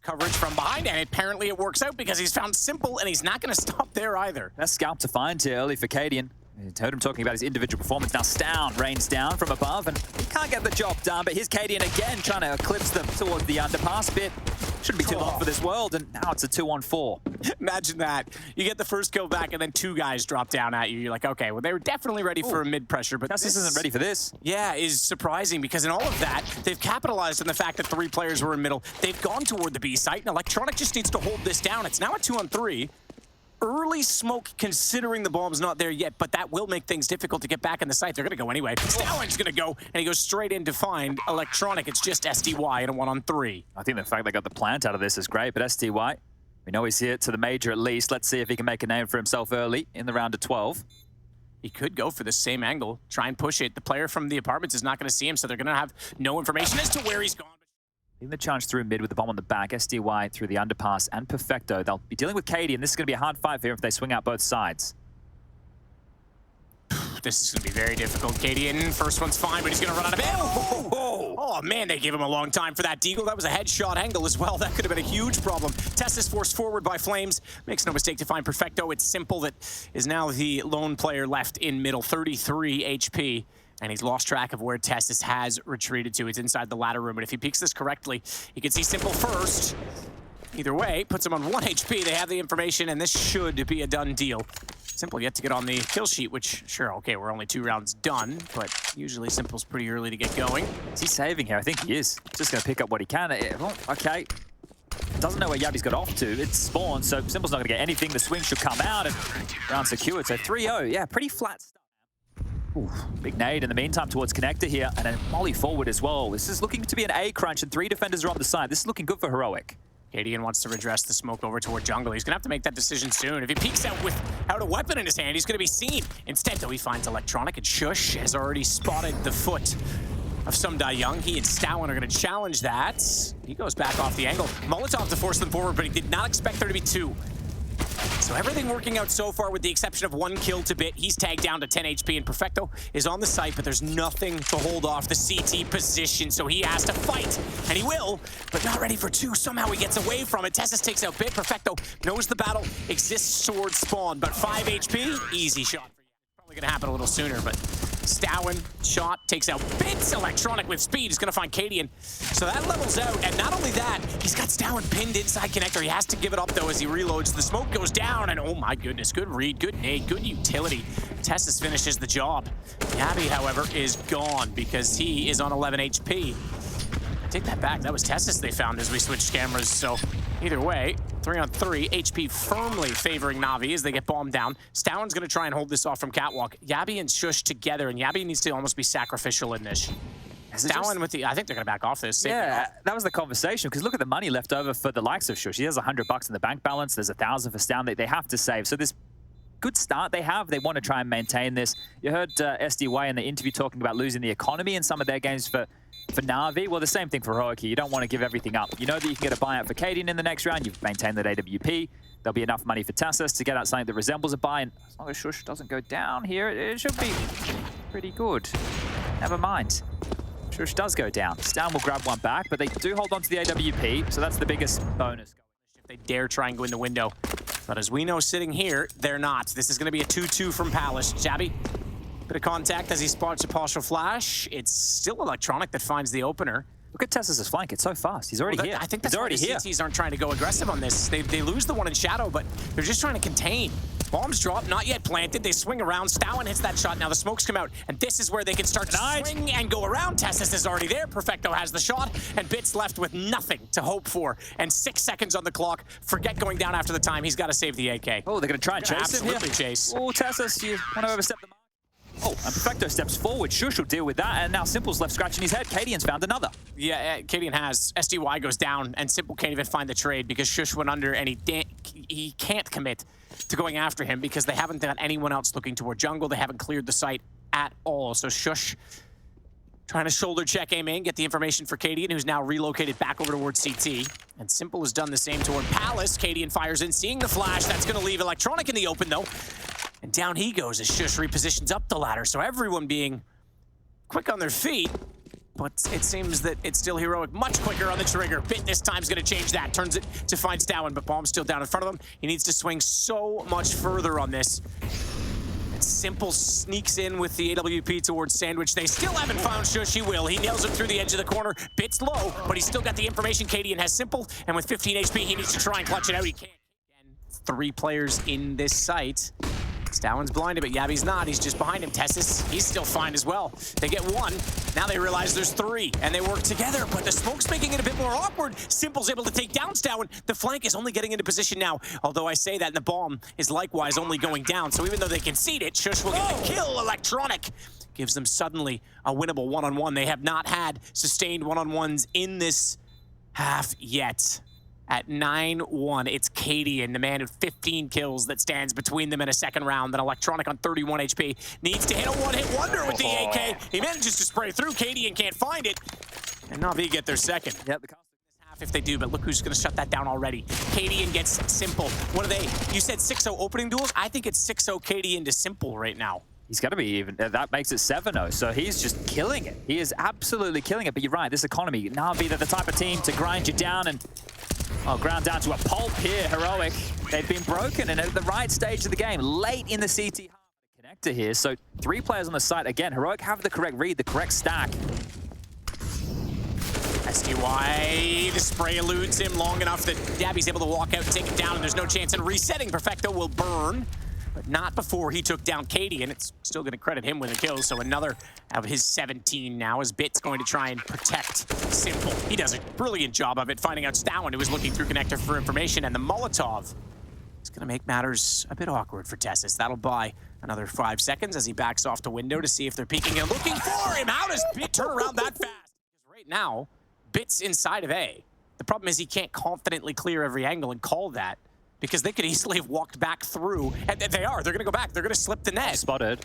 Coverage from behind, and apparently it works out because he's found Simple, and he's not going to stop there either. Best scalp to find here early for Cadian. You heard him talking about his individual performance. Now Stown rains down from above, and he can't get the job done, but here's Cadian again trying to eclipse them towards the underpass bit. Shouldn't be too long for this world, and now it's a 2-on-4. Imagine that. You get the first kill back, and then two guys drop down at you. You're like, okay, well, they were definitely ready for a mid-pressure, but this isn't ready for this. Yeah, is surprising, because in all of that, they've capitalized on the fact that three players were in middle. They've gone toward the B site, and Electronic just needs to hold this down. It's now a 2-on-3. Early smoke, considering the bomb's not there yet, but that will make things difficult to get back in the site. They're going to go anyway. Stowen's going to go, and he goes straight in to find Electronic. It's just SDY in a 1-on-3. I think the fact they got the plant out of this is great, but SDY, we know he's here to the major at least. Let's see if he can make a name for himself early in the round of 12. He could go for the same angle, try and push it. The player from the apartments is not going to see him, so they're going to have no information as to where he's gone. Leading the charge through mid with the bomb on the back, SDY through the underpass and Perfecto. They'll be dealing with Katie, and this is going to be a hard fight for him if they swing out both sides. This is going to be very difficult. Cadian, first one's fine, but he's going to run out of ammo. Oh, man, they gave him a long time for that deagle. That was a headshot angle as well. That could have been a huge problem. Test is forced forward by Flames. Makes no mistake to find Perfecto. It's Simple that is now the lone player left in middle, 33 HP. And he's lost track of where Testis has retreated to. It's inside the ladder room, but if he peeks this correctly, he can see Simple first. Either way, puts him on 1 HP. They have the information, and this should be a done deal. Simple yet to get on the kill sheet, which, sure, okay, we're only 2 rounds done, but usually Simple's pretty early to get going. Is he saving here? I think he is. Just going to pick up what he can. Oh, okay. Doesn't know where Yabi's got off to. It's spawned, so Simple's not going to get anything. The swing should come out, and round secured. So 3-0. Yeah, pretty flat stuff. Ooh, big nade in the meantime towards Connector here, and a molly forward as well. This is looking to be an A crunch, and 3 defenders are on the side. This is looking good for Heroic. Cadian wants to redress the smoke over toward jungle. He's going to have to make that decision soon. If he peeks out without a weapon in his hand, he's going to be seen. Instead, though, he finds Electronic, and Shush has already spotted the foot of some Young. He and Stowen are going to challenge that. He goes back off the angle. Molotov to force them forward, but he did not expect there to be 2. So everything working out so far with the exception of 1 kill to Bit. He's tagged down to 10 HP, and Perfecto is on the site, but there's nothing to hold off the CT position, so he has to fight, and he will, but not ready for 2. Somehow he gets away from it. Tessis takes out Bit. Perfecto knows the battle exists towards spawn, but 5 HP, easy shot. Probably going to happen a little sooner, but Stowen shot takes out Bits. Electronic with speed is going to find Cadian. So that levels out, and not only that, he's got Stowen pinned inside connector. He has to give it up, though, as he reloads. The smoke goes down, and oh my goodness, good read, good nade, good utility. Testis finishes the job. Yabi, however, is gone because he is on 11 HP. I take that back. That was Testis they found as we switched cameras, so either way, 3-on-3, HP firmly favoring NaVi as they get bombed down. Stowen's going to try and hold this off from Catwalk. Yabi and Shush together, and Yabi needs to almost be sacrificial in this. Stowen with the, I think they're going to back off this. Yeah, that was the conversation, because look at the money left over for the likes of Shush. He has $100 in the bank balance. There's 1,000 for Stowen that they have to save. So this good start they have. They want to try and maintain this. You heard SDY in the interview talking about losing the economy in some of their games for NaVi. Well, the same thing for Heroic here. You don't want to give everything up. You know that you can get a buyout for Cadian in the next round. You've maintained that AWP. There'll be enough money for Tassus to get out something that resembles a buy. And as long as Shush doesn't go down here, it should be pretty good. Never mind. Shush does go down. Stown will grab one back, but they do hold on to the AWP, so that's the biggest bonus. If they dare try and go in the window. But as we know, sitting here, they're not. This is going to be a 2-2 from Palace. Jabby, bit of contact as he spots a partial flash. It's still Electronic that finds the opener. Look at Tessus' flank. It's so fast. He's already here. I think that's why the CTs aren't trying to go aggressive on this. They lose the one in Shadow, but they're just trying to contain. Bombs drop, not yet planted. They swing around. Stowen hits that shot. Now the smokes come out, and this is where they can start to swing and go around. Tessus is already there. Perfecto has the shot, and Bit's left with nothing to hope for. And 6 seconds on the clock. Forget going down after the time. He's got to save the AK. Oh, they're going to try and chase him here. Absolutely chase. Oh, Tessus, you want to overstep the mark? Oh, and Perfecto steps forward. Shush will deal with that, and now Simple's left scratching his head. Cadian's found another. Yeah, Cadian has. SDY goes down, and Simple can't even find the trade because Shush went under, and he can't commit to going after him because they haven't got anyone else looking toward jungle. They haven't cleared the site at all. So Shush trying to shoulder check aim in, get the information for Cadian, who's now relocated back over towards CT. And Simple has done the same toward Palace. Cadian fires in, seeing the flash. That's going to leave Electronic in the open, though. And down he goes as Shush repositions up the ladder. So everyone being quick on their feet. but it seems that it's still Heroic much quicker on the trigger. Bit this time's gonna change that. Turns it to find Stowen, but Bomb's still down in front of him. He needs to swing so much further on this. And Simple sneaks in with the AWP towards Sandwich. They still haven't found Shush. He will. He nails him through the edge of the corner. Bit's low, but he's still got the information. Cadian has Simple, and with 15 HP, he needs to try and clutch it out. He can't. Again, 3 players in this site. Stowen's blinded, but Yabby's not. He's just behind him. Tessus, he's still fine as well. They get 1. Now they realize there's 3, and they work together, but the smoke's making it a bit more awkward. Simple's able to take down Stowen. The flank is only getting into position now, although I say that, and the bomb is likewise only going down. So even though they concede it, Shush will get the kill. Electronic gives them suddenly a winnable one-on-one. They have not had sustained one-on-ones in this half yet. At 9-1, it's Cadian, the man with 15 kills that stands between them in a second round. Then Electronic on 31 HP needs to hit a one-hit wonder with the AK. He manages to spray through. Cadian can't find it. And NaVi get their second. Yep. Half if they do, but look who's going to shut that down already. Cadian gets Simple. What are they? You said 6-0 opening duels? I think it's 6-0 Cadian to Simple right now. He's got to be even. That makes it 7-0. So he's just killing it. He is absolutely killing it. But you're right, this economy, NaVi, they're the type of team to grind you down and ground down to a pulp here. Heroic, they've been broken and at the right stage of the game, late in the CT connector here. So 3 players on the site. Again, Heroic have the correct read, the correct stack. SDY, the spray eludes him long enough that Gabby's able to walk out and take it down, and there's no chance in resetting. Perfecto will burn, but not before he took down Cadian. It's still going to credit him with a kill, so another of his 17 now as Bit's going to try and protect Simple. He does a brilliant job of it, finding out Stowen, who was looking through connector for information, and the Molotov is going to make matters a bit awkward for Tessus. That'll buy another 5 seconds as he backs off to window to see if they're peeking and looking for him. How does Bit turn around that fast? Because right now, Bit's inside of A. The problem is he can't confidently clear every angle and call that, because they could easily have walked back through. And they're going to go back. They're going to slip the net. Spotted.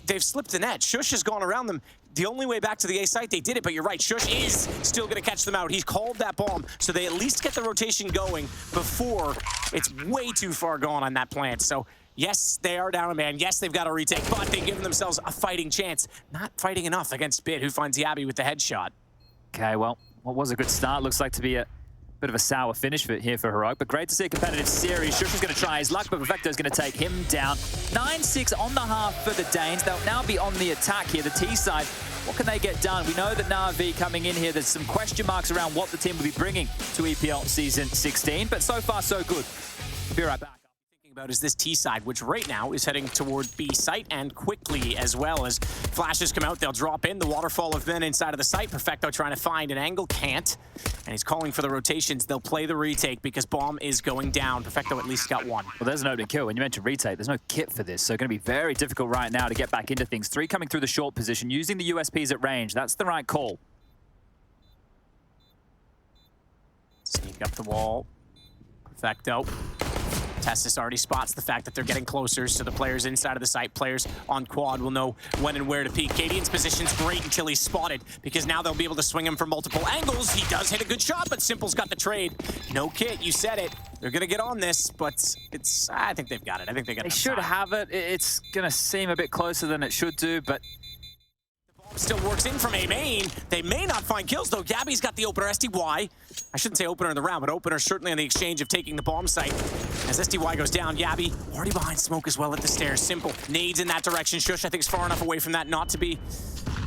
They've slipped the net. Shush has gone around them. The only way back to the A site, they did it, but you're right. Shush is still going to catch them out. He's called that bomb, so they at least get the rotation going before it's way too far gone on that plant. So yes, they are down a man. Yes, they've got a retake, but they've given themselves a fighting chance. Not fighting enough against Bit, who finds Yabby with the headshot. Okay, well, what was a good start looks like to be a bit of a sour finish here for Heroic, but great to see a competitive series. Shush is going to try his luck, but Perfecto's going to take him down. 9-6 on the half for the Danes. They'll now be on the attack here, the T side. What can they get done? We know that NaVi coming in here, there's some question marks around what the team will be bringing to EPL Season 16, but so far so good. We'll be right back. About is this T side, which right now is heading toward B site, and quickly as well. As flashes come out, they'll drop in. The waterfall of men inside of the site. Perfecto trying to find an angle, can't. And he's calling for the rotations. They'll play the retake because bomb is going down. Perfecto at least got 1. Well, there's an opening kill. When you mentioned retake, there's no kit for this, so going to be very difficult right now to get back into things. 3 coming through the short position, using the USPs at range. That's the right call. Sneak up the wall. Perfecto. Tessus already spots the fact that they're getting closer, so the players inside of the site, players on quad, will know when and where to peek. Cadian's position's great until he's spotted, because now they'll be able to swing him from multiple angles. He does hit a good shot, but Simple's got the trade. No kit, you said it. They're going to get on this, but I think they've got it. I think they got it. They should have it. It's going to seem a bit closer than it should do, but still works in from A main. They may not find kills, though. Gabby's got the opener. SDY, I shouldn't say opener in the round, but opener certainly on the exchange of taking the bomb site. As SDY goes down, Yabby already behind smoke as well at the stairs. Simple nades in that direction. Shush, I think, is far enough away from that not to be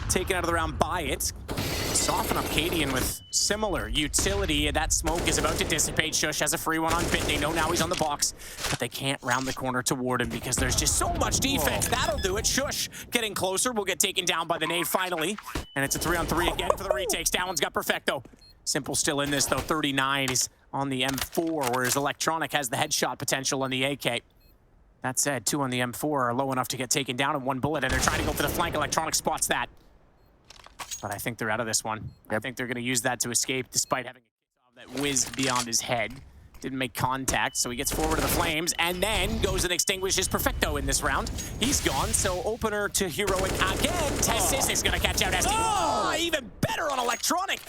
taken out of the round by it. Soften up Cadian with similar utility. That smoke is about to dissipate. Shush has a free one on Bit. They know now he's on the box, but they can't round the corner toward him because there's just so much defense. That'll do it. Shush getting closer. Will get taken down by the nade finally. And it's a 3-on-3 again for the retakes. Down's got Perfecto. Simple still in this, though. 39 is on the M4, whereas Electronic has the headshot potential on the AK. That said, 2 on the M4 are low enough to get taken down in 1 bullet, and they're trying to go for the flank. Electronic spots that. But I think they're out of this one. Yep. I think they're going to use that to escape, despite having a that whizzed beyond his head. Didn't make contact, so he gets forward to the flames, and then goes and extinguishes Perfecto in this round. He's gone, so opener to Heroic again. Tessus is going to catch out SD. Even better on Electronic,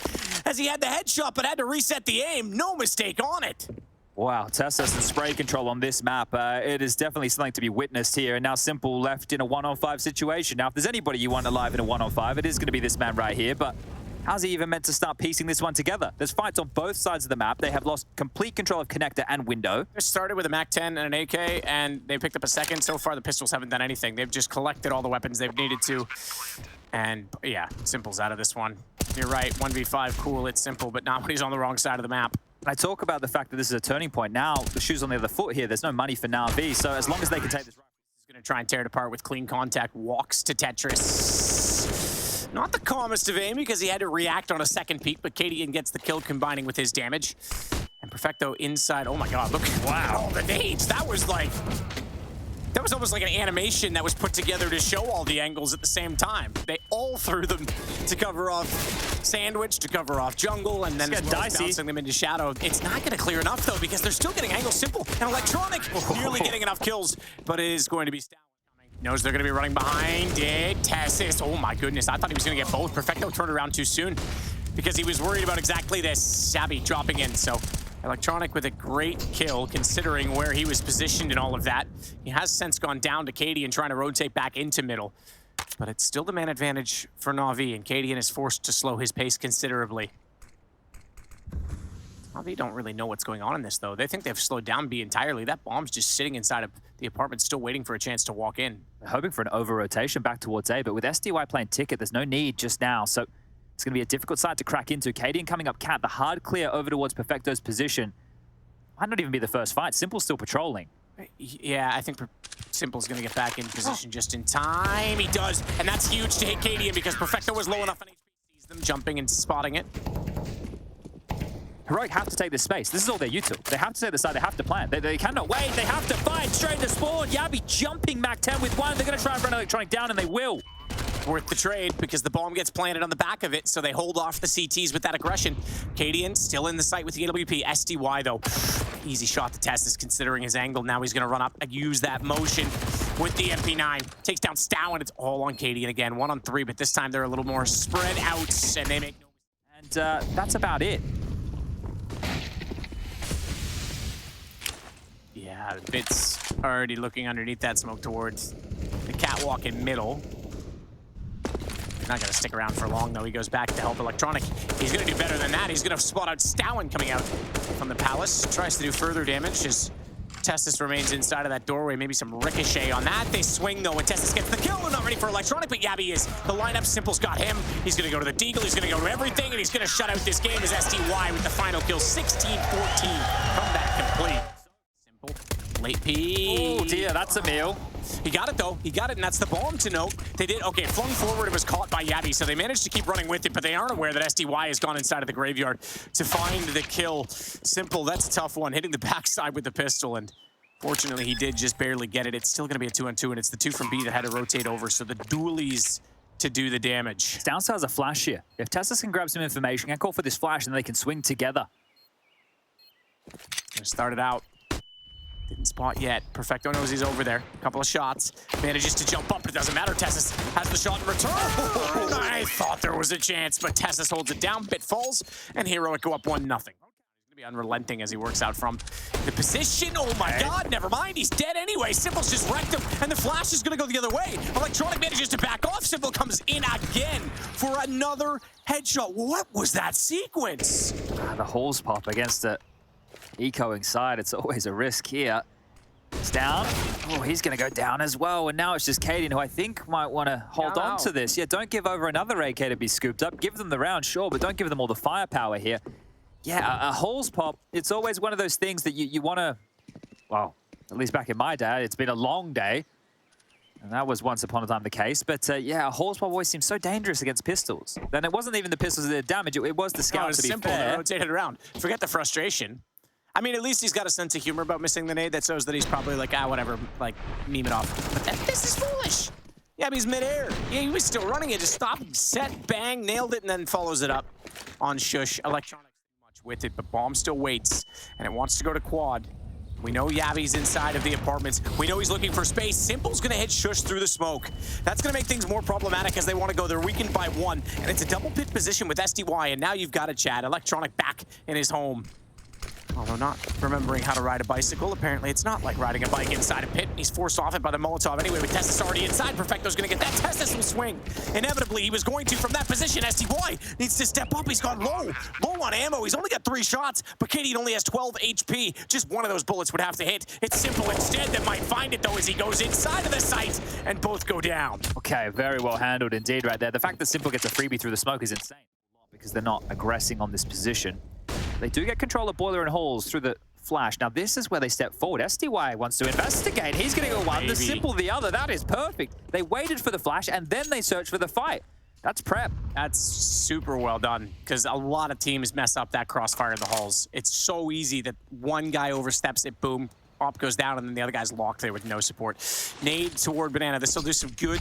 as he had the headshot, but had to reset the aim. No mistake on it. Wow, Tessus and spray control on this map. It is definitely something to be witnessed here. And now Simple left in a 1-on-5 situation. Now, if there's anybody you want alive in a 1-on-5, it is going to be this man right here. But how's he even meant to start piecing this one together? There's fights on both sides of the map. They have lost complete control of connector and window. They started with a MAC-10 and an AK, and they picked up a second. So far, the pistols haven't done anything. They've just collected all the weapons they've needed to. And yeah, Simple's out of this one. You're right, 1v5, cool, it's Simple, but not when he's on the wrong side of the map. I talk about the fact that this is a turning point. Now, the shoe's on the other foot here. There's no money for NaVi, so as long as they can take this... He's going to try and tear it apart with clean contact. Walks to Tetris. Not the calmest of aim because he had to react on a second peek, but Cadian gets the kill combining with his damage. And Perfecto inside. Oh my god, look at all the nades. That was like... That was almost like an animation that was put together to show all the angles at the same time. They all threw them to cover off Sandwich, to cover off Jungle, and then as well as bouncing them into Shadow. It's not going to clear enough, though, because they're still getting angles. Simple and Electronic nearly getting enough kills, but it is going to be Stalin coming. Knows they're going to be running behind it. Tessus, oh my goodness, I thought he was going to get both. Perfecto turned around too soon because he was worried about exactly this. Sabby dropping in, so... Electronic with a great kill, considering where he was positioned and all of that. He has since gone down to Cadian, trying to rotate back into middle. But it's still the man advantage for NaVi, and Cadian is forced to slow his pace considerably. NaVi don't really know what's going on in this, though. They think they've slowed down B entirely. That bomb's just sitting inside of the apartment, still waiting for a chance to walk in. They're hoping for an over-rotation back towards A, but with SDY playing ticket, there's no need just now, so... It's going to be a difficult side to crack into. Cadian coming up cat, the hard clear over towards Perfecto's position. Might not even be the first fight. Simple's still patrolling. Yeah, I think Simple's going to get back in position just in time. He does, and that's huge to hit Cadian because Perfecto was low enough on HP. Sees them jumping and spotting it. Heroic have to take this space. This is all their util. They have to take the side. They have to plan. They cannot wait. They have to fight straight to spawn. Yabi jumping MAC-10 with one. They're going to try and run Electronic down, and they will. Worth the trade because the bomb gets planted on the back of it, so they hold off the CTs with that aggression. Cadian still in the sight with the AWP. SDY, though, easy shot to Tessus considering his angle. Now he's going to run up and use that motion with the MP9. Takes down Stow, and it's all on Cadian again. 1 on 3, but this time they're a little more spread out, and they make no... And that's about it. Yeah, Bit's already looking underneath that smoke towards the catwalk in middle. Not going to stick around for long, though. He goes back to help Electronic. He's going to do better than that. He's going to spot out Stowen coming out from the Palace. Tries to do further damage as Tessus remains inside of that doorway. Maybe some ricochet on that. They swing, though, and Tessus gets the kill. They're not ready for Electronic, but Yabi is. The lineup, Simple's got him. He's going to go to the Deagle. He's going to go to everything, and he's going to shut out this game as SDY with the final kill. 16-14. Comeback complete. Simple. Late P. Oh, dear. That's a meal. He got it, though. He got it, and that's the bomb to note. They did, okay, flung forward, it was caught by Yabi, so they managed to keep running with it, but they aren't aware that SDY has gone inside of the graveyard to find the kill. Simple, that's a tough one, hitting the backside with the pistol, and fortunately he did just barely get it. It's still going to be a 2-on-2, and it's the 2 from B that had to rotate over, so the dualies to do the damage. Downside has a flash here. If Tessus can grab some information, can call for this flash, and then they can swing together. Gonna start it out. Didn't spot yet. Perfecto knows he's over there. A couple of shots. Manages to jump up, but it doesn't matter. Tessus has the shot in return. I thought there was a chance, but Tessus holds it down. Bit falls, and Heroic go up 1-0. He's going to be unrelenting as he works out from the position. Oh my god, never mind. He's dead anyway. Simple's just wrecked him, and the flash is going to go the other way. Electronic manages to back off. Simple comes in again for another headshot. What was that sequence? The halls pop against the ecoing side. It's always a risk here. It's down. Oh, he's going to go down as well. And now it's just Cadian, who I think might want to hold on to this. Yeah, don't give over another AK to be scooped up. Give them the round, sure, but don't give them all the firepower here. Yeah, a halls pop, it's always one of those things that you want to... Well, at least back in my day, it's been a long day. And that was once upon a time the case. But yeah, a halls pop always seems so dangerous against pistols. Then it wasn't even the pistols that did damage. It was the scout, to be simple. fair. They rotated around. Forget the frustration. I mean, at least he's got a sense of humor about missing the nade that shows that he's probably like, whatever, like, meme it off. But this is foolish. Yeah, but he's midair. Yeah, he was still running it. Just stopped, set, bang, nailed it, and then follows it up on Shush. Electronic much with it, but Bomb still waits, and it wants to go to quad. We know Yavi's inside of the apartments. We know he's looking for space. Simple's gonna hit Shush through the smoke. That's gonna make things more problematic as they want to go. They're weakened by 1, and it's a double pit position with SDY, and now you've got a Chad. Electronic back in his home. Although not remembering how to ride a bicycle, apparently it's not like riding a bike inside a pit. He's forced off it by the Molotov anyway, with Testis already inside. Perfecto's gonna get that. Testis will swing. Inevitably, he was going to from that position. SDY needs to step up. He's gone low on ammo. He's only got 3 shots, but Cadian only has 12 HP. Just one of those bullets would have to hit. It's Simple instead that might find it, though, as he goes inside of the site, and both go down. Okay, very well handled indeed right there. The fact that Simple gets a freebie through the smoke is insane because they're not aggressing on this position. They do get control of Boiler and Halls through the flash. Now this is where they step forward. SDY wants to investigate. He's going to go one, the Simple the other. That is perfect. They waited for the flash and then they searched for the fight. That's prep. That's super well done, because a lot of teams mess up that crossfire in the halls. It's so easy that one guy oversteps it, boom, op goes down, and then the other guy's locked there with no support. Nade toward Banana. This will do some good.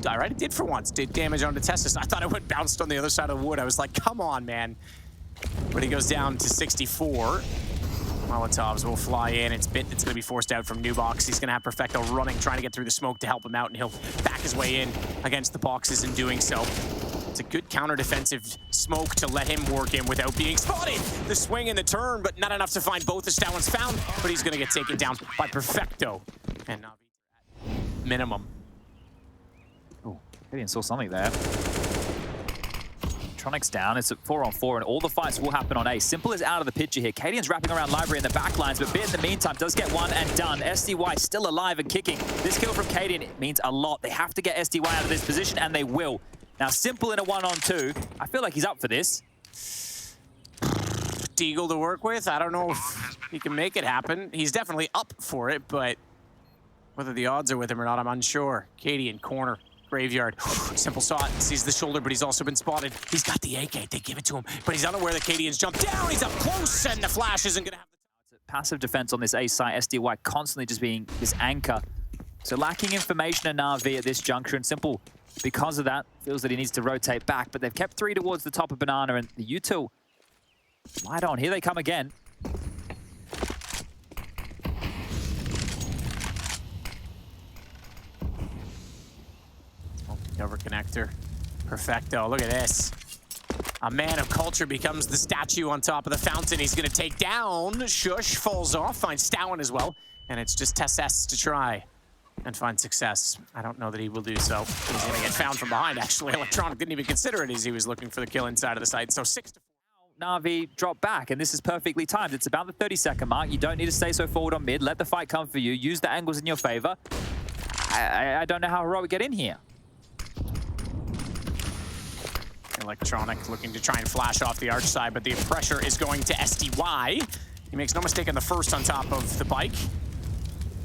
All right, it did for once. Did damage onto Testis. I thought it would bounced on the other side of the wood. I was like, come on, man. But he goes down to 64. Molotovs will fly in. It's Bit that's going to be forced out from New Box. He's going to have Perfecto running, trying to get through the smoke to help him out, and he'll back his way in against the boxes in doing so. It's a good counter-defensive smoke to let him work in without being spotted. The swing and the turn, but not enough to find both as that one's found, but he's going to get taken down by Perfecto. And NaVi at minimum. Oh, Cadian saw something there. Tronic's down. It's at 4-on-4, and all the fights will happen on A. Simple is out of the picture here. Cadian's wrapping around Library in the back lines, but Bit in the meantime does get one and done. SDY still alive and kicking. This kill from Cadian means a lot. They have to get SDY out of this position, and they will. Now, Simple in a 1-on-2. I feel like he's up for this. Deagle to work with. I don't know if he can make it happen. He's definitely up for it, but whether the odds are with him or not, I'm unsure. Cadian, corner. Graveyard. Simple saw it, sees the shoulder, but he's also been spotted. He's got the AK, they give it to him, but he's unaware that Cadian's jumped down. He's up close, and the flash isn't going to have the passive defense on this A site. SDY constantly just being this anchor. So lacking information in NaVi at this juncture, and Simple, because of that, feels that he needs to rotate back, but they've kept 3 towards the top of Banana, and the U2 light on. Here they come again. Over connector. Perfecto. Look at this. A man of culture becomes the statue on top of the fountain. He's going to take down. Shush falls off. Finds Stowen as well. And it's just Tessis to try and find success. I don't know that he will do so. He's going to get found from behind, actually. Electronic didn't even consider it as he was looking for the kill inside of the site. So 6-4. NaVi drop back, and this is perfectly timed. It's about the 30-second mark. You don't need to stay so forward on mid. Let the fight come for you. Use the angles in your favor. I don't know how Heroic get in here. Electronic looking to try and flash off the arch side, but the pressure is going to SDY. He makes no mistake on the first on top of the bike.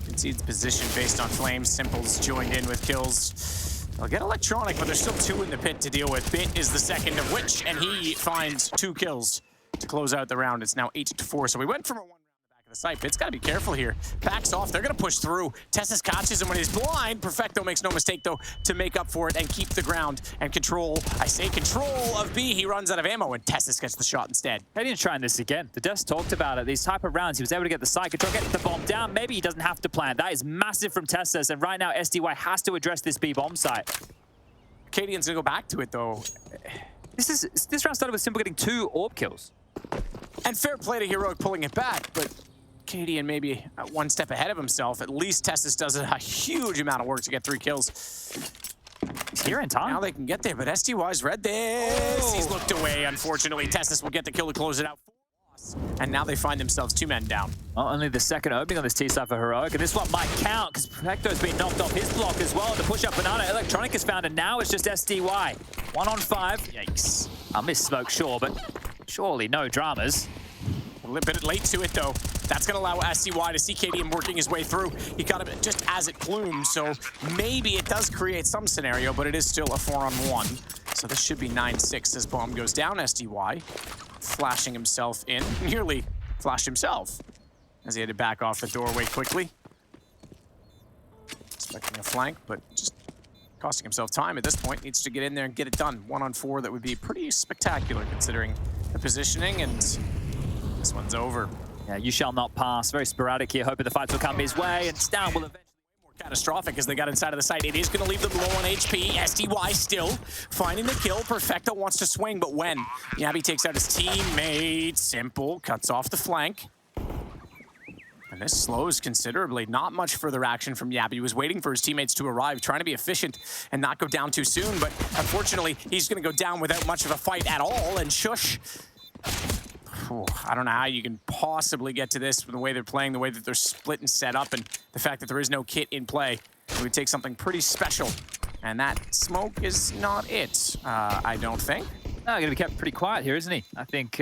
Concedes position based on flames. Simple's joined in with kills. They'll get Electronic, but there's still 2 in the pit to deal with. Bit is the second of which, and he finds 2 kills to close out the round. It's now 8-4, so we went from a 1 round back of the site. Bit's got to be careful here. Backs off. They're going to push through. Testis catches him when he's blind. Perfecto makes no mistake, though, to make up for it and keep the ground and control. I say control of B. He runs out of ammo, and Testis gets the shot instead. Cadian's trying this again. The devs talked about it. These type of rounds, he was able to get the side control, get the bomb down. Maybe he doesn't have to plant. That is massive from Testis, and right now SDY has to address this B bomb site. Cadian's going to go back to it, though. This round started with Simple getting 2 orb kills. And fair play to Heroic pulling it back, but Cadian maybe 1 step ahead of himself. At least Testis does a huge amount of work to get 3 kills. He's here in time. Now they can get there, but SDY's read this. Oh. He's looked away, unfortunately. Testis will get the kill to close it out. And now they find themselves 2 men down. Well, only the second opening on this T-side for Heroic, and this one might count, because Perfecto's been knocked off his block as well. The push-up Banana, Electronic is found, and now it's just SDY. 1-on-5. Yikes. I missed smoke, sure, but surely no dramas. A little bit late to it, though. That's going to allow SDY to see Cadian working his way through. He got him just as it plumed, so maybe it does create some scenario, but it is still a 4-on-1. So this should be 9-6 as bomb goes down. SDY flashing himself in. Nearly flashed himself as he had to back off the doorway quickly. Expecting a flank, but just costing himself time at this point. Needs to get in there and get it done. 1-on-4, that would be pretty spectacular considering the positioning, and this one's over. Yeah, you shall not pass. Very sporadic here, hoping the fights will come his way, and Stowen will eventually... Catastrophic as they got inside of the site. It is going to leave them low on HP. SDY still finding the kill. Perfecto wants to swing, but when NaVi takes out his teammate, Simple cuts off the flank. And this slows considerably. Not much further action from Yabi. He was waiting for his teammates to arrive, trying to be efficient and not go down too soon. But unfortunately, he's going to go down without much of a fight at all. And Shush, I don't know how you can possibly get to this from the way they're playing, the way that they're split and set up, and the fact that there is no kit in play. It would take something pretty special. And that smoke is not it, I don't think. No, going to be kept pretty quiet here, isn't he? I think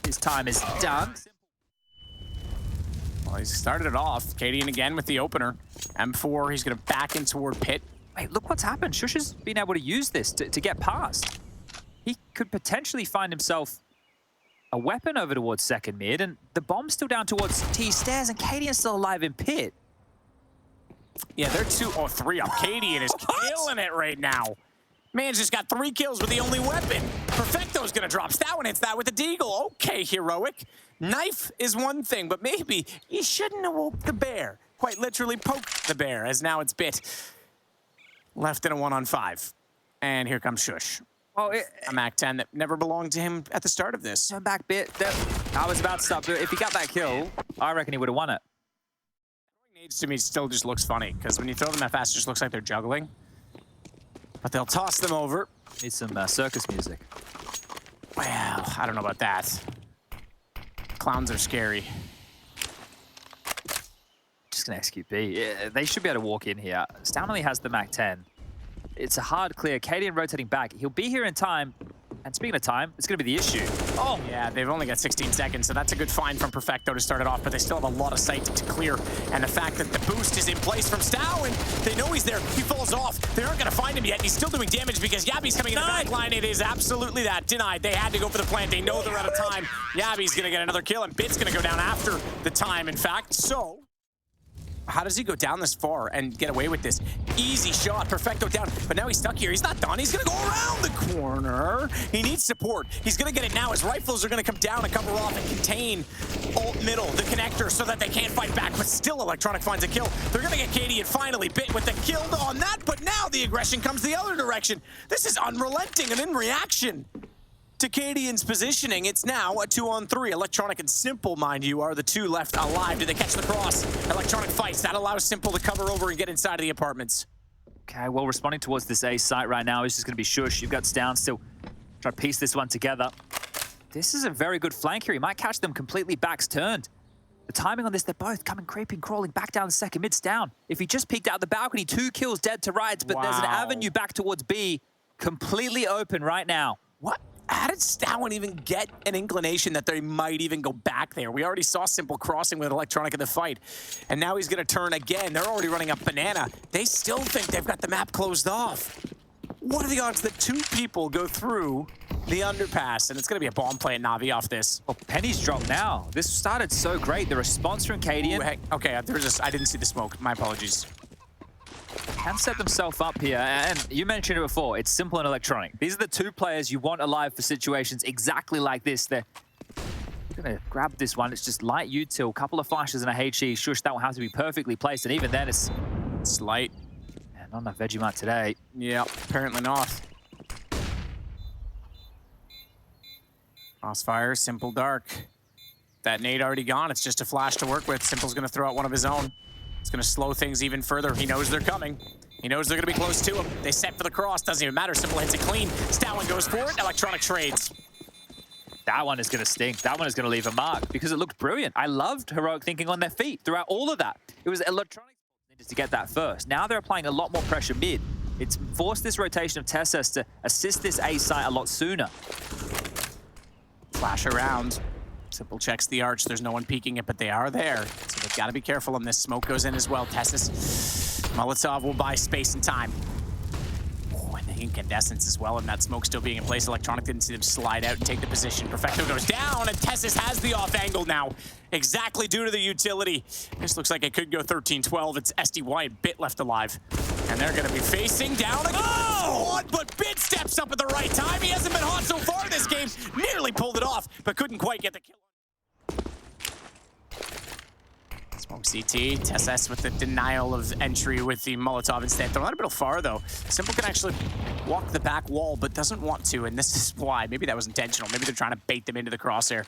his time is done. Well, he's started it off. Cadian again with the opener. M4, he's going to back in toward Pit. Wait, look what's happened. Shush has been able to use this to get past. He could potentially find himself a weapon over towards second mid, and the bomb's still down towards T stairs, and Cadian's still alive in Pit. Yeah, they're 2 or 3 up. Cadian is killing it right now. Man's just got 3 kills with the only weapon. Perfecto's gonna drop. That one hits that with a deagle. Okay, heroic. Knife is one thing, but maybe you shouldn't have woke the bear. Quite literally poked the bear, as now it's Bit. Left in a 1-on-5. And here comes Shush. Oh, A MAC-10 that never belonged to him at the start of this. Turn back Bit. I was about to stop. If he got that kill, I reckon he would have won it. Nades to me still just looks funny, because when you throw them that fast, it just looks like they're juggling. But they'll toss them over. Need some circus music. Well, I don't know about that. Clowns are scary. Just gonna execute B. Yeah, they should be able to walk in here. Stan only has the MAC-10. It's a hard clear. Cadian rotating back. He'll be here in time. And speaking of time, it's going to be the issue. Oh, yeah, they've only got 16 seconds, so that's a good find from Perfecto to start it off, but they still have a lot of sight to clear. And the fact that the boost is in place from Stow, and they know he's there. He falls off. They aren't going to find him yet, and he's still doing damage because Yabi's coming in the back line. It is absolutely that. Denied. They had to go for the plant. They know they're out of time. Yabi's going to get another kill, and Bit's going to go down after the time, in fact. So how does he go down this far and get away with this? Easy shot, Perfecto down, but now he's stuck here. He's not done. He's gonna go around the corner. He needs support. He's gonna get it now. His rifles are gonna come down and cover off and contain ult middle, the connector, so that they can't fight back, but still Electronic finds a kill. They're gonna get Cadian finally Bit with the kill on that, but now the aggression comes the other direction. This is unrelenting, and in reaction to Cadian's positioning, it's now a 2-on-3. Electronic and Simple, mind you, are the 2 left alive. Do they catch the cross? Electronic fights. That allows Simple to cover over and get inside of the apartments. Okay, well, responding towards this A site right now is just going to be Shush. You've got Stown still trying to piece this one together. This is a very good flank here. He might catch them completely backs turned. The timing on this, they're both coming, creeping, crawling back down the second. Mid's down. If he just peeked out the balcony, 2 kills dead to rights, but there's an avenue back towards B completely open right now. What? How did Stowen even get an inclination that they might even go back there? We already saw Simple crossing with Electronic in the fight, and now he's going to turn again. They're already running up Banana. They still think they've got the map closed off. What are the odds that 2 people go through the underpass? And it's going to be a bomb play at NaVi off this. Oh, Penny's dropped now. This started so great. The response from Cadian. Okay, I didn't see the smoke. My apologies. Can set themselves up here, and you mentioned it before, it's Simple and Electronic. These are the 2 players you want alive for situations exactly like this. They're gonna grab this one. It's just light util, a couple of flashes and a HE. Shush, that will have to be perfectly placed, and even then it's light. Man, not enough Vegemite today. Yeah, apparently not. Crossfire, Simple dark. That nade already gone. It's just a flash to work with. Simple's gonna throw out one of his own. It's going to slow things even further. He knows they're coming. He knows they're going to be close to him. They set for the cross. Doesn't even matter. Simple hits it clean. Stowen goes for it. Electronic trades. That one is going to stink. That one is going to leave a mark because it looked brilliant. I loved Heroic thinking on their feet throughout all of that. It was Electronic needed to get that first. Now they're applying a lot more pressure mid. It's forced this rotation of Tessus to assist this A site a lot sooner. Flash around. Simple checks the arch. There's no one peeking it, but they are there. So they've got to be careful on this. Smoke goes in as well. Tessus. Molotov will buy space and time. Oh, and the incandescence as well, and that smoke still being in place. Electronic didn't see them slide out and take the position. Perfecto goes down, and Tessus has the off angle now. Exactly due to the utility. This looks like it could go 13-12. It's SDY and Bit left alive. And they're going to be facing down again. Oh! But Bit steps up at the right time. He hasn't been hot so far this game. Nearly pulled it off, but couldn't quite get the kill. Smoke CT, TSS with the denial of entry with the Molotov instead. Thrown out a bit far though. Simple can actually walk the back wall, but doesn't want to, and this is why. Maybe that was intentional. Maybe they're trying to bait them into the crosshair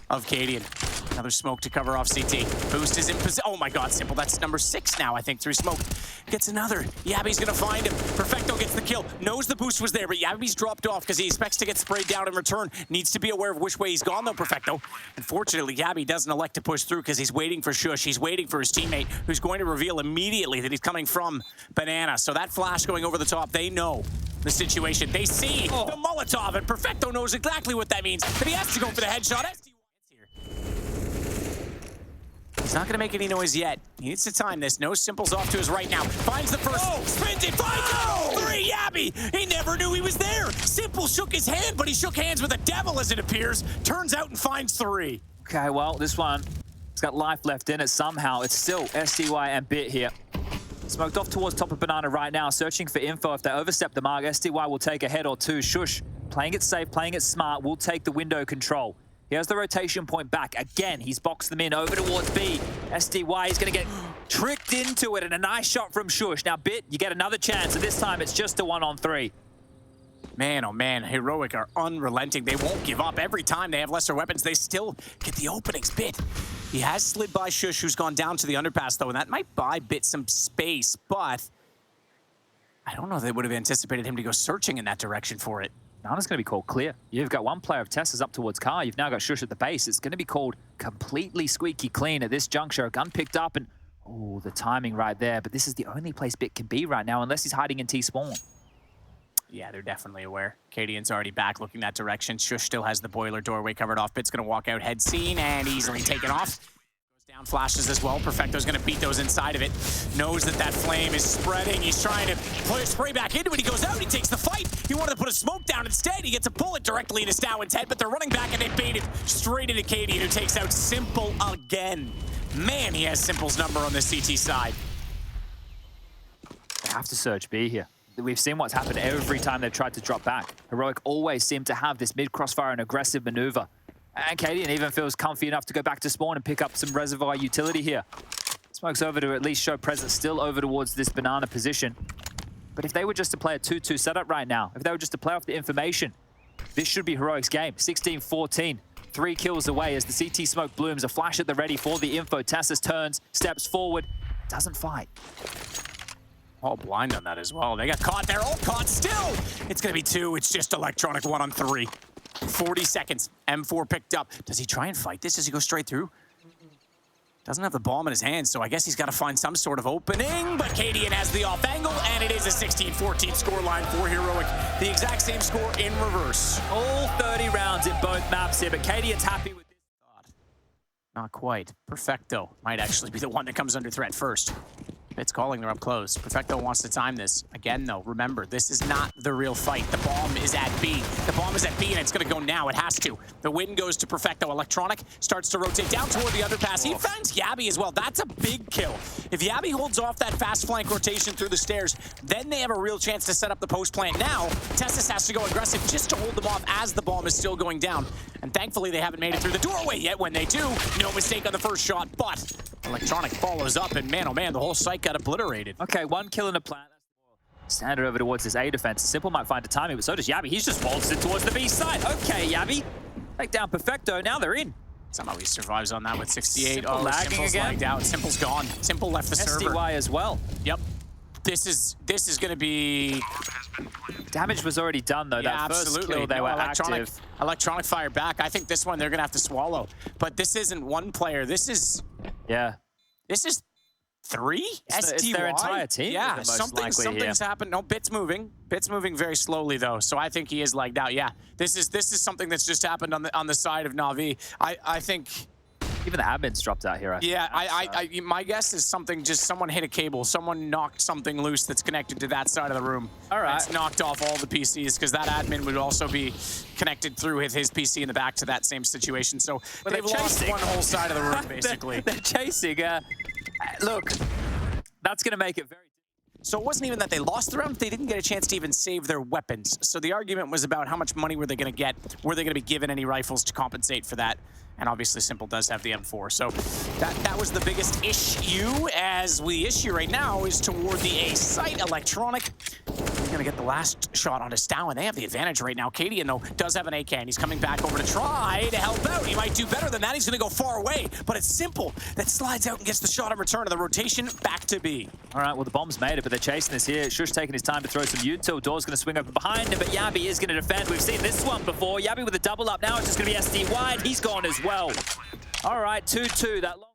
of Cadian. Another smoke to cover off CT. Boost is in position. Oh my god, Simple. That's number 6 now, I think, through smoke. Gets another. Yabby's gonna find him. Perfecto gets the kill. Knows the boost was there, but Yabby's dropped off because he expects to get sprayed down in return. Needs to be aware of which way he's gone though, Perfecto. Unfortunately, Yabby doesn't elect to push through because he's waiting for Shush. He's waiting for his teammate, who's going to reveal immediately that he's coming from Banana. So that flash going over the top, they know the situation. They see the Molotov, and Perfecto knows exactly what that means. But he has to go for the headshot. He's not going to make any noise yet. He needs to time this. No Simple's off to his right now. Finds the first. Spins it. Finds it. 3, Yabby. He never knew he was there. Simple shook his hand, but he shook hands with a devil as it appears. Turns out and finds 3. Okay, well, this one, it's got life left in it somehow. It's still SDY and Bit here. Smoked off towards top of Banana right now, searching for info. If they overstep the mark, SDY will take a head or two. Shush, playing it safe, playing it smart, will take the window control. He has the rotation point back. Again, he's boxed them in over towards B. SDY is going to get tricked into it, and a nice shot from Shush. Now, Bit, you get another chance, and this time it's just a 1-on-3. Man, oh man, Heroic are unrelenting. They won't give up. Every time they have lesser weapons, they still get the openings. Bit, he has slid by Shush, who's gone down to the underpass, though, and that might buy Bit some space, but I don't know if they would have anticipated him to go searching in that direction for it. Banana's going to be called clear. You've got one player of Tessa's up towards Car. You've now got Shush at the base. It's going to be called completely squeaky clean at this juncture. A gun picked up, and oh, the timing right there. But this is the only place Bit can be right now, unless he's hiding in T-spawn. Yeah, they're definitely aware. Cadian's already back looking that direction. Shush still has the boiler doorway covered off. Bit's going to walk out head scene and easily taken off. Down flashes as well. Perfecto's going to beat those inside of it. Knows that that flame is spreading. He's trying to put a spray back into it. He goes out. He takes the fight. He wanted to put a smoke down instead. He gets a bullet directly into Stowin's head, but they're running back and they bait it straight into Cadian, who takes out Simple again. Man, he has Simple's number on the CT side. They have to search B here. We've seen what's happened every time they've tried to drop back. Heroic always seem to have this mid-crossfire and aggressive maneuver. And Cadian even feels comfy enough to go back to spawn and pick up some reservoir utility here. Smokes over to at least show presence still over towards this Banana position. But if they were just to play a 2-2 setup right now, if they were just to play off the information, this should be Heroic's game. 16-14, 3 kills away as the CT smoke blooms. A flash at the ready for the info. Tassus turns, steps forward, doesn't fight. All blind on that as well. They got caught. They're all caught still. It's going to be 2. It's just Electronic 1-on-3. 40 seconds. M4 picked up. Does he try and fight this? Does he go straight through? Doesn't have the bomb in his hands, so I guess he's got to find some sort of opening. But Cadian has the off angle, and it is a 16-14 scoreline for Heroic. The exact same score in reverse. All 30 rounds in both maps here, but Cadian's happy with this. Not quite. Perfecto might actually be the one that comes under threat first. It's calling, they're up close. Perfecto wants to time this. Again, though, remember, this is not the real fight. The bomb is at B. The bomb is at B, and it's going to go now. It has to. The win goes to Perfecto. Electronic starts to rotate down toward the underpass. He finds Yabby as well. That's a big kill. If Yabby holds off that fast flank rotation through the stairs, then they have a real chance to set up the post plant. Now, Tessus has to go aggressive just to hold them off as the bomb is still going down. And thankfully, they haven't made it through the doorway yet. When they do, no mistake on the first shot, but Electronic follows up, and man, oh man, the whole site got obliterated. Okay, 1 kill in a plant. Standard over towards this A defense. Simple might find a timing, but so does Yabby. He's just waltzed it towards the B side. Okay, Yabby. Take down Perfecto. Now they're in. Somehow he survives on that with 68. Simple lagging Simple's again. lagged out. Simple's gone. Simple left the server. SDY as well. Yep. This is going to be... Damage was already done, though. Yeah, that first absolutely. kill, they were active. Electronic fire back. I think this one they're going to have to swallow. But this isn't one player. This is... Yeah. This is 3? It's their entire team. Yeah, something's happened. No, Bit's moving. Bit's moving very slowly, though. So I think he is lagged out. Yeah, this is something that's just happened on the side of NaVi. I think... Even the admin's dropped out here. My guess is someone hit a cable. Someone knocked something loose that's connected to that side of the room. All right. It's knocked off all the PCs because that admin would also be connected through his PC in the back to that same situation. So they've lost one whole side of the room, basically. they're chasing. Look, that's going to make it very... So it wasn't even that they lost the round, they didn't get a chance to even save their weapons. So the argument was about how much money were they going to get, were they going to be given any rifles to compensate for that? And obviously Simple does have the M4. So that was the biggest issue, as the issue right now is toward the A site. Electronic, they're going to get the last shot on Stow, and they have the advantage right now. Cadian, though, does have an AK, and he's coming back over to try to help out. He might do better than that. He's going to go far away, but it's Simple that slides out and gets the shot in return, of the rotation back to B. All right, well, the bomb's made it, but they're chasing this here. Shush taking his time to throw some util. Door's going to swing open behind him, but Yabi is going to defend. We've seen this one before. Yabi with a double up. Now it's just going to be SD wide. He's gone as well. All right, 2-2. That long.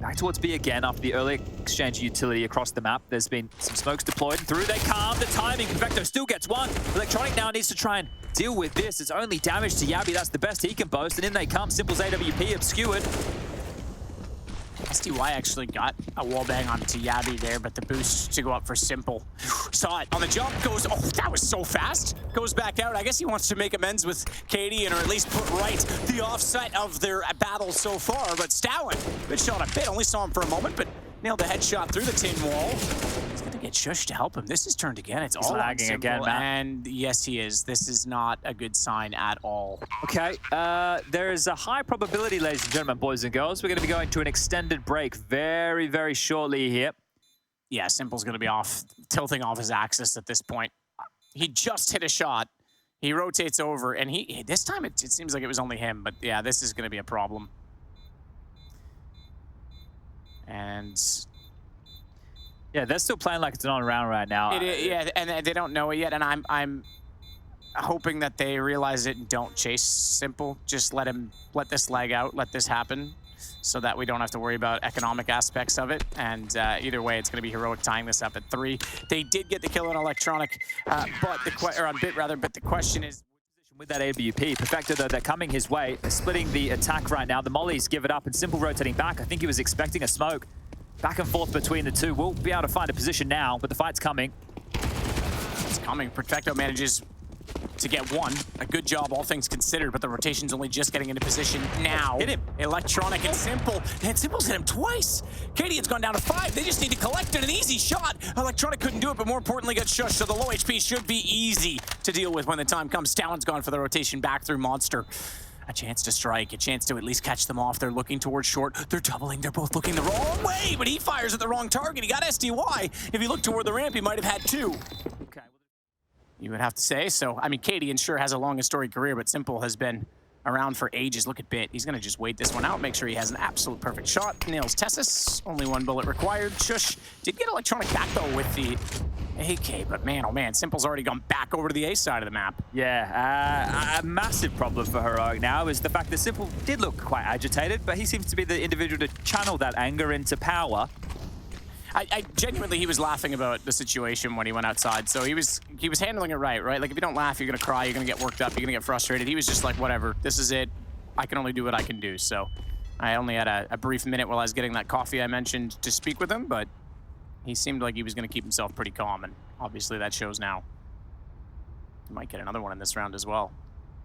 Back towards B again after the early exchange of utility across the map. There's been some smokes deployed. Through they come. The timing. Perfecto still gets one. Electronic now needs to try and deal with this. It's only damage to Yabi. That's the best he can boast. And in they come. Simple's AWP obscured. SDY actually got a wallbang onto Yabi there, but the boost to go up for Simple. Saw it on the jump, goes, oh, that was so fast. Goes back out. I guess he wants to make amends with Cadian, or at least put right the offset of their battle so far. But Stowen, good shot a bit, only saw him for a moment, but nailed the headshot through the tin wall. He's gonna get Shush to help him. This is turned again. It's all lagging Simple, again, Matt. and yes, he is. This is not a good sign at all. Okay, there is a high probability, ladies and gentlemen, boys and girls. We're going to be going to an extended break very, very shortly here. Yeah, Simple's going to be tilting off his axis at this point. He just hit a shot. He rotates over, and this time it seems like it was only him, but yeah, this is going to be a problem. And yeah, they're still playing like it's not around right now. Yeah, and they don't know it yet, and I'm hoping that they realize it and don't chase Simple. Just let this lag out, let this happen, so that we don't have to worry about economic aspects of it. And either way, it's going to be heroic tying this up at 3. They did get the kill on Electronic, on Bit rather. But the question is, with that AWP, Perfecto, though, they're coming his way. They're splitting the attack right now. The Mollies give it up, and Simple rotating back. I think he was expecting a smoke. Back and forth between the two. We'll be able to find a position now, but the fight's coming. It's coming. Perfecto manages to get one. A good job, all things considered, but the rotation's only just getting into position now. Hit him. Electronic and Simple. And Simple's hit him twice. Cadian's gone down to 5. They just need to collect it. An easy shot. Electronic couldn't do it, but more importantly got shushed, so the low HP should be easy to deal with when the time comes. Talon's gone for the rotation back through Monster. A chance to strike, a chance to at least catch them off. They're looking towards short. They're doubling. They're both looking the wrong way, but he fires at the wrong target. He got SDY. If he looked toward the ramp, he might have had 2. Okay. You would have to say. So, I mean, Cadian sure has a long and storied career, but Simple has been around for ages. Look at Bit. He's going to just wait this one out, make sure he has an absolute perfect shot. Nails Tessus. Only 1 bullet required. Shush did get Electronic back, though, with the AK, but man, oh man, Simple's already gone back over to the A side of the map. Yeah, a massive problem for Heroic now is the fact that Simple did look quite agitated, but he seems to be the individual to channel that anger into power. I genuinely, he was laughing about the situation when he went outside, so he was handling it right? Like, if you don't laugh, you're gonna cry, you're gonna get worked up, you're gonna get frustrated. He was just like, whatever, this is it. I can only do what I can do. So I only had a brief minute while I was getting that coffee I mentioned to speak with him, but he seemed like he was going to keep himself pretty calm, and obviously that shows now. He might get another one in this round as well.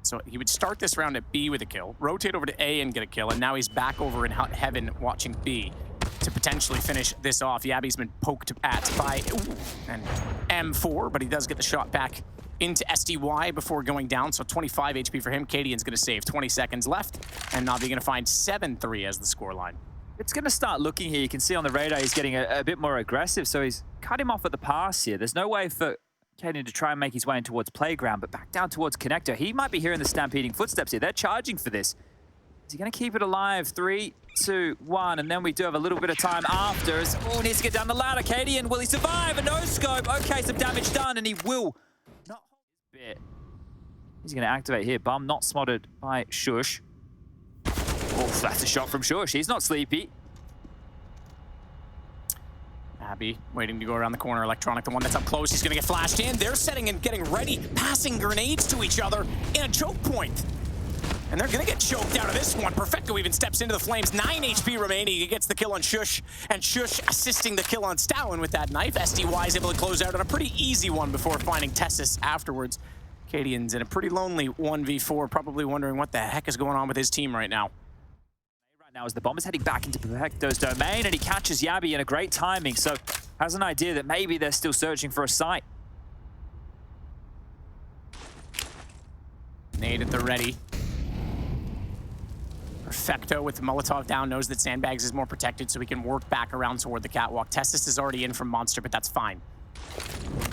So he would start this round at B with a kill, rotate over to A and get a kill, and now he's back over in heaven watching B to potentially finish this off. Yabi's been poked at by an M4, but he does get the shot back into SDY before going down, so 25 HP for him. Cadian's going to save 20 seconds left, and NaVi going to find 7-3 as the scoreline. It's going to start looking here. You can see on the radar he's getting a bit more aggressive, so he's cut him off at the pass here. There's no way for Cadian to try and make his way in towards playground, but back down towards connector. He might be hearing the stampeding footsteps here. They're charging for this. Is he going to keep it alive? 3, 2, 1, and then we do have a little bit of time after. Oh, needs to get down the ladder. Cadian, will he survive? A no-scope. Okay, some damage done, and he will not hold his bit. He's going to activate here. Bum not spotted by Shush. Oh, that's a shot from Shush. He's not sleepy. Abby waiting to go around the corner. Electronic, the one that's up close. He's going to get flashed in. They're setting and getting ready, passing grenades to each other in a choke point. And they're going to get choked out of this one. Perfecto even steps into the flames. 9 HP remaining. He gets the kill on Shush, and Shush assisting the kill on Stowen with that knife. SDY is able to close out on a pretty easy one before finding Tessus afterwards. Cadian's in a pretty lonely 1v4, probably wondering what the heck is going on with his team right now. Now as the bomb is heading back into Perfecto's domain, and he catches Yabi in a great timing. So has an idea that maybe they're still searching for a site. Nade at the ready. Perfecto with the Molotov down knows that Sandbags is more protected, so he can work back around toward the catwalk. Testis is already in from Monster, but that's fine.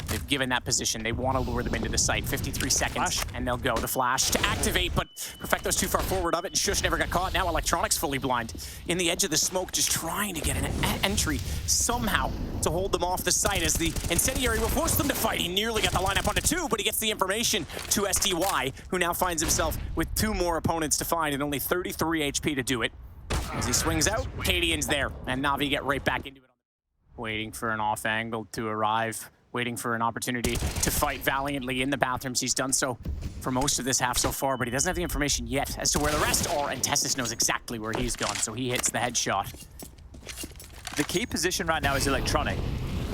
They've given that position. They want to lure them into the site. 53 seconds, and they'll go. The flash to activate, but Perfecto's too far forward of it, and Shush never got caught. Now Electronic's fully blind. In the edge of the smoke, just trying to get an entry somehow to hold them off the site as the Incendiary will force them to fight. He nearly got the lineup onto 2, but he gets the information to SDY, who now finds himself with 2 more opponents to find and only 33 HP to do it. As he swings out, Cadian's there, and NaVi get right back into it. Waiting for an off angle to arrive. Waiting for an opportunity to fight valiantly in the bathrooms. He's done so for most of this half so far, but he doesn't have the information yet as to where the rest are, and Testis knows exactly where he's gone, so he hits the headshot. The key position right now is Electronic.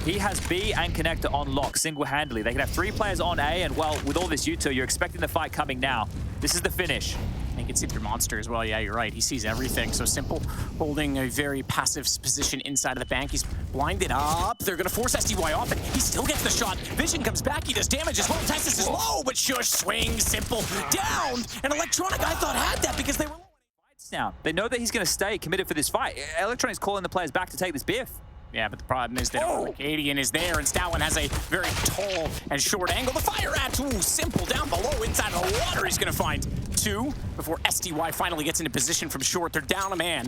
He has B and Connector on lock single-handedly. They can have 3 players on A, and well, with all this U2, you're expecting the fight coming now. This is the finish. You can see through Monster as well. Yeah, you're right. He sees everything. So Simple holding a very passive position inside of the bank. He's blinded up. They're going to force SDY off, and he still gets the shot. Vision comes back. He does damage as well. Testis is low, but Shush swings Simple down. And Electronic, I thought, had that because they were down. They know that he's going to stay committed for this fight. Electronic's calling the players back to take this biff. Yeah, but the problem is that Cadian is there, and Stoutland has a very tall and short angle. The fire at Simple down below inside of the water. He's going to find 2 before SDY finally gets into position from short. They're down a man.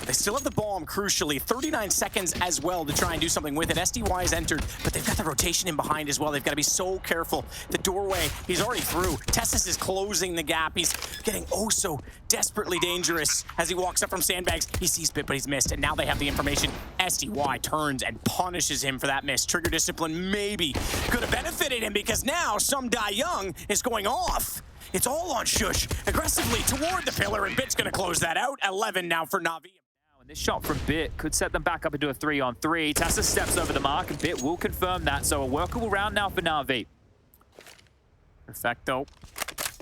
They still have the bomb, crucially. 39 seconds as well to try and do something with it. SDY has entered, but they've got the rotation in behind as well. They've got to be so careful. The doorway, he's already through. Testis is closing the gap. He's getting oh so desperately dangerous as he walks up from Sandbags. He sees Bit, but he's missed, and now they have the information. SDY turns and punishes him for that miss. Trigger discipline maybe could have benefited him because now Some Die Young is going off. It's all on Shush aggressively toward the pillar, and Bit's going to close that out. 11 now for NaVi. This shot from Bit could set them back up into a 3-on-3. Testis steps over the mark, and Bit will confirm that. So a workable round now for NaVi. Perfecto.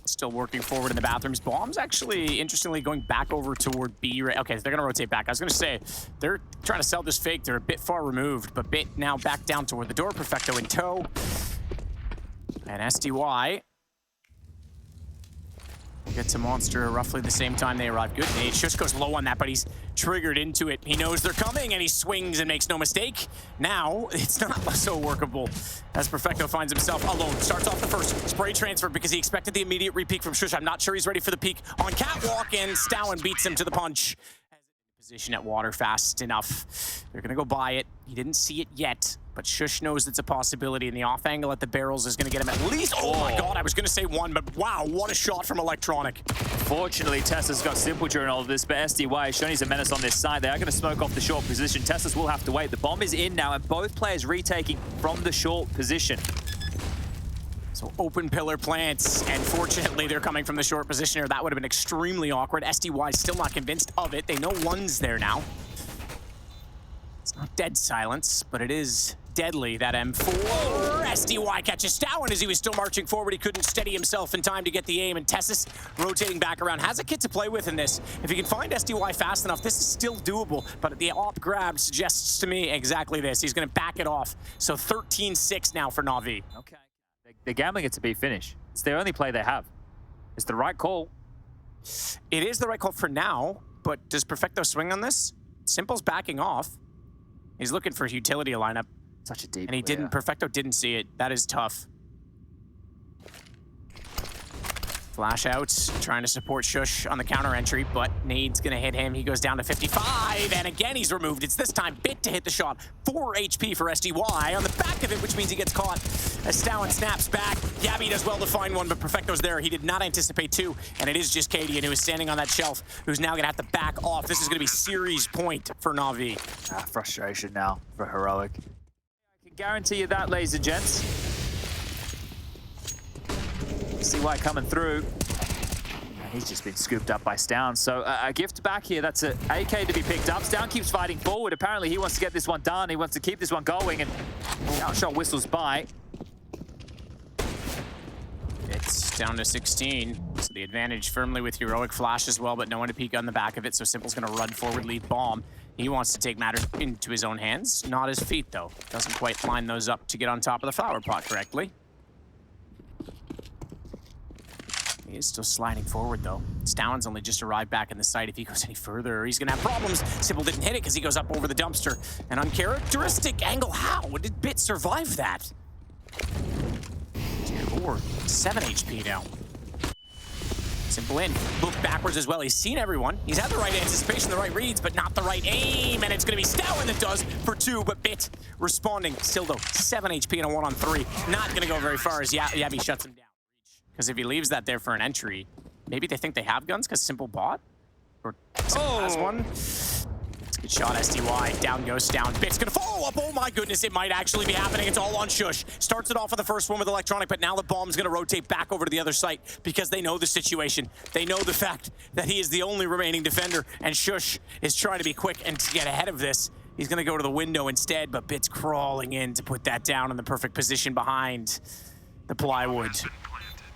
Still working forward in the bathrooms. Bomb's actually, interestingly, going back over toward B. Okay, so they're going to rotate back. I was going to say, they're trying to sell this fake. They're a bit far removed, but Bit now back down toward the door. Perfecto in tow. And SDY get to Monster roughly the same time they arrive. Good nade. Shush goes low on that, but he's triggered into it. He knows they're coming, and he swings and makes no mistake. Now, it's not so workable as Perfecto finds himself alone. Starts off the first spray transfer because he expected the immediate re-peek from Shush. I'm not sure he's ready for the peek on Catwalk, and Stoutland beats him to the punch. Position at water fast enough. They're going to go by it. He didn't see it yet, but Shush knows it's a possibility, and the off angle at the barrels is going to get him at least. Oh my god, I was going to say 1, but wow, what a shot from Electronic. Fortunately, Testis got Simple during all of this, but SDY has shown he's a menace on this side. They are going to smoke off the short position. Testis will have to wait. The bomb is in now, and both players retaking from the short position. So open pillar plants, and fortunately they're coming from the short position here. That would have been extremely awkward. SDY is still not convinced of it. They know 1's there now. It's not dead silence, but it is deadly, that M4. SDY catches Stoutland as he was still marching forward. He couldn't steady himself in time to get the aim, and Testis rotating back around. Has a kit to play with in this. If he can find SDY fast enough, this is still doable, but the op grab suggests to me exactly this. He's going to back it off. So 13-6 now for NaVi. Okay. They're gambling it to be finished. It's their only play they have. It's the right call. It is the right call for now, but does Perfecto swing on this? Simple's backing off. He's looking for a utility lineup. Such a deep. And he didn't. Perfecto didn't see it. That is tough. Flash out, trying to support Shush on the counter entry, but nade's gonna hit him. He goes down to 55, and again he's removed. It's this time Bit to hit the shot. 4 HP for SDY on the back of it, which means he gets caught as Stoutland snaps back. Gabby does well to find 1, but Perfecto's there. He did not anticipate 2, and it is just Cadian who is standing on that shelf, who's now gonna have to back off. This is gonna be series point for NaVi. Frustration now for Heroic. I can guarantee you that, ladies and gents. See why coming through. He's just been scooped up by Stown. So a gift back here. That's an AK to be picked up. Stown keeps fighting forward. Apparently he wants to get this one done. He wants to keep this one going, and outshot whistles by. minutes, down to 16. So the advantage firmly with Heroic Flash as well, but no one to peek on the back of it, so Simple's gonna run forward, lead bomb. He wants to take matters into his own hands, not his feet though. Doesn't quite line those up to get on top of the flower pot correctly. He is still sliding forward though. Stown's only just arrived back in the site. If he goes any further, he's gonna have problems. Simple didn't hit it because he goes up over the dumpster. An uncharacteristic angle. How did Bit survive that? Dear Lord, 7 HP now. Simple in, look backwards as well. He's seen everyone. He's had the right anticipation, the right reads, but not the right aim. And it's gonna be Stowen that does for 2, but Bit responding. Still though, 7 HP and a 1-on-3. Not gonna go very far as Yabby shuts him down. Because if he leaves that there for an entry, maybe they think they have guns because Simple bought? Or Simple has one? It's a good shot, SDY. Down goes Down. Bit's gonna follow up. Oh my goodness, it might actually be happening. It's all on Shush. Starts it off with the first one with Electronic, but now the bomb's gonna rotate back over to the other site because they know the situation. They know the fact that he is the only remaining defender, and Shush is trying to be quick and to get ahead of this. He's gonna go to the window instead, but Bit's crawling in to put that down in the perfect position behind the plywood.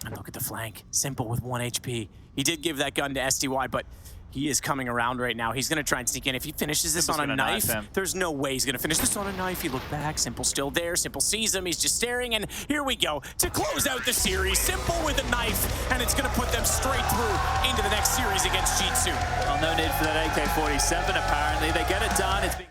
And look at the flank. Simple with 1 HP. He did give that gun to SDY, but he is coming around right now. He's going to try and sneak in. If he finishes this on a knife, there's no way he's going to finish this on a knife. He looked back. Simple still there. Simple sees him. He's just staring. And here we go to close out the series. Simple with a knife. And it's going to put them straight through into the next series against Jitsu. Well, no need for that AK-47, apparently. They get it done. It's been